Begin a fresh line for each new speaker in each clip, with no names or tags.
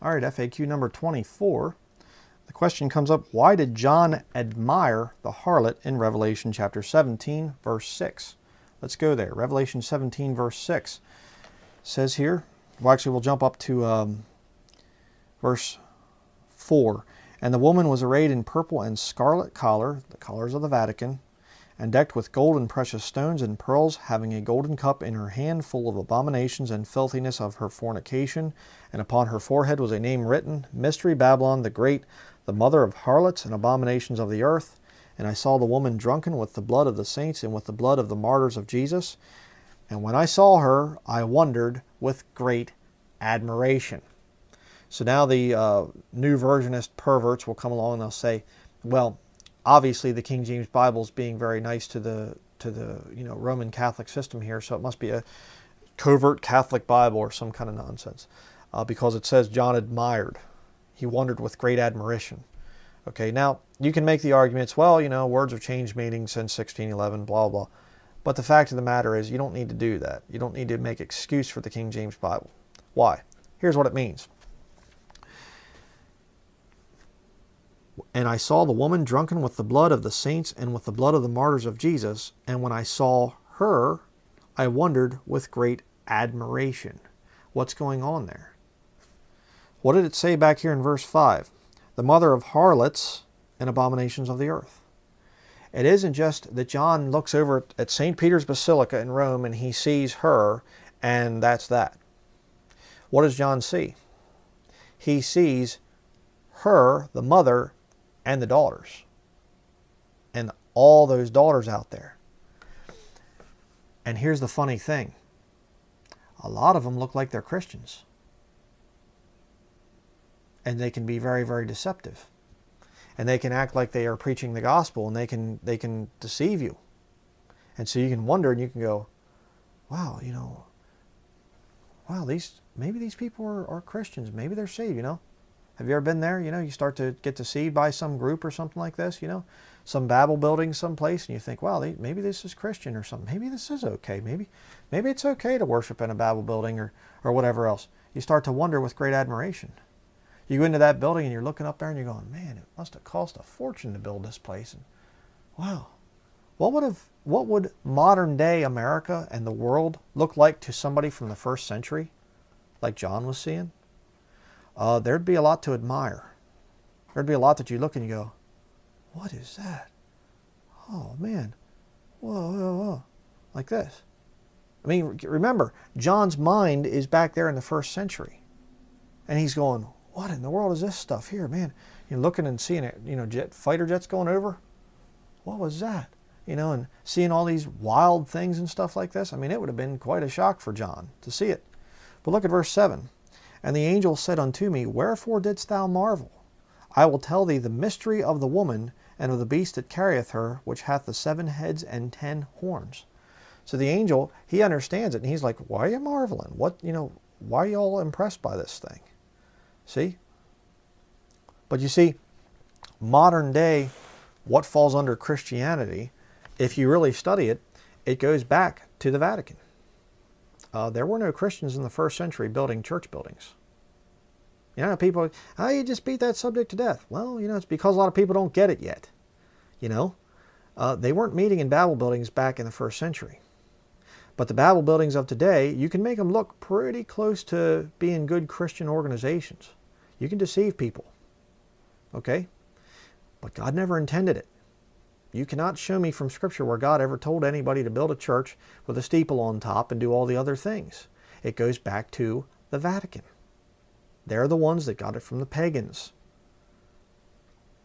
All right, FAQ number 24. The question comes up, why did John admire the harlot in Revelation chapter 17, verse 6? Let's go there. Revelation 17, verse 6 says here, well, actually, we'll jump up to verse 4. And the woman was arrayed in purple and scarlet collar, the collars of the Vatican, and decked with gold and precious stones and pearls, having a golden cup in her hand full of abominations and filthiness of her fornication. And upon her forehead was a name written, Mystery Babylon the Great, the mother of harlots and abominations of the earth. And I saw the woman drunken with the blood of the saints and with the blood of the martyrs of Jesus. And when I saw her, I wondered with great admiration. So now the new versionist perverts will come along and they'll say, well, obviously the King James Bible is being very nice to the Roman Catholic system here, so it must be a covert Catholic Bible or some kind of nonsense, because it says John admired. He wondered with great admiration. Okay, now you can make the arguments, well, words have changed meaning since 1611, blah, blah. But the fact of the matter is you don't need to do that. You don't need to make excuse for the King James Bible. Why? Here's what it means. And I saw the woman drunken with the blood of the saints and with the blood of the martyrs of Jesus. And when I saw her, I wondered with great admiration. What's going on there? What did it say back here in verse 5? The mother of harlots and abominations of the earth. It isn't just that John looks over at St. Peter's Basilica in Rome and he sees her and that's that. What does John see? He sees her, the mother, and the daughters. And all those daughters out there. And here's the funny thing. A lot of them look like they're Christians. And they can be very, very deceptive. And they can act like they are preaching the gospel, and they can deceive you. And so you can wonder and you can go, wow, maybe these people are Christians. Maybe they're saved, Have you ever been there? You start to get deceived by some group or something like this, some Babel building someplace, and you think, wow, maybe this is Christian or something. Maybe this is okay. Maybe it's okay to worship in a Babel building or whatever else. You start to wonder with great admiration. You go into that building and you're looking up there and you're going, man, it must have cost a fortune to build this place. And wow, what would modern day America and the world look like to somebody from the first century, like John was seeing? There'd be a lot to admire. There'd be a lot that you look and you go, what is that? Oh man, whoa, whoa, whoa, like this. I mean, remember, John's mind is back there in the first century. And he's going, what in the world is this stuff here, man? You're looking and seeing it, fighter jets going over. What was that? And seeing all these wild things and stuff like this. I mean, it would have been quite a shock for John to see it. But look at verse 7. And the angel said unto me, wherefore didst thou marvel? I will tell thee the mystery of the woman and of the beast that carrieth her, which hath the 7 heads and 10 horns. So the angel, he understands it, and he's like, why are you marveling? Why are you all impressed by this thing? See? But you see, modern day, what falls under Christianity, if you really study it, it goes back to the Vatican. There were no Christians in the first century building church buildings. People, you just beat that subject to death. Well, it's because a lot of people don't get it yet. They weren't meeting in Babel buildings back in the first century. But the Babel buildings of today, you can make them look pretty close to being good Christian organizations. You can deceive people. Okay? But God never intended it. You cannot show me from Scripture where God ever told anybody to build a church with a steeple on top and do all the other things. It goes back to the Vatican. They're the ones that got it from the pagans.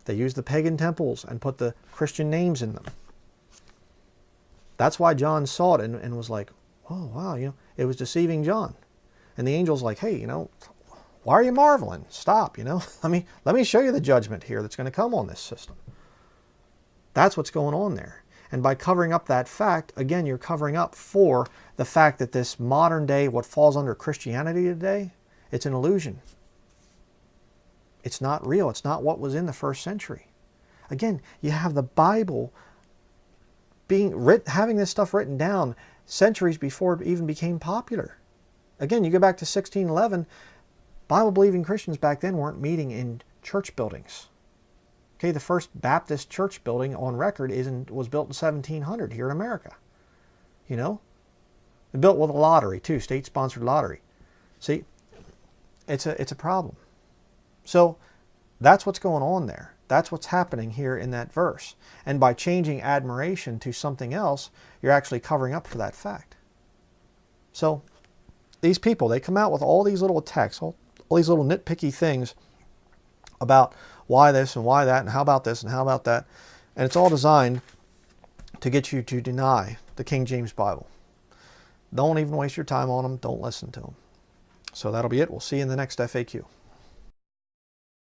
They used the pagan temples and put the Christian names in them. That's why John saw it and was like, oh, wow, it was deceiving John. And the angel's like, hey, why are you marveling? Stop, let me show you the judgment here that's going to come on this system. That's what's going on there. And by covering up that fact, again, you're covering up for the fact that this modern day, what falls under Christianity today, it's an illusion. It's not real. It's not what was in the first century. Again, you have the Bible having this stuff written down centuries before it even became popular. Again, you go back to 1611, Bible-believing Christians back then weren't meeting in church buildings. Okay, the first Baptist church building on record was built in 1700 here in America. You know, they built with a lottery too, state-sponsored lottery. See, it's a problem. So that's what's going on there. That's what's happening here in that verse. And by changing admiration to something else, you're actually covering up for that fact. So these people, they come out with all these little attacks, all these little nitpicky things about why this and why that and how about this and how about that. And it's all designed to get you to deny the King James Bible. Don't even waste your time on them. Don't listen to them. So that'll be it. We'll see you in the next FAQ.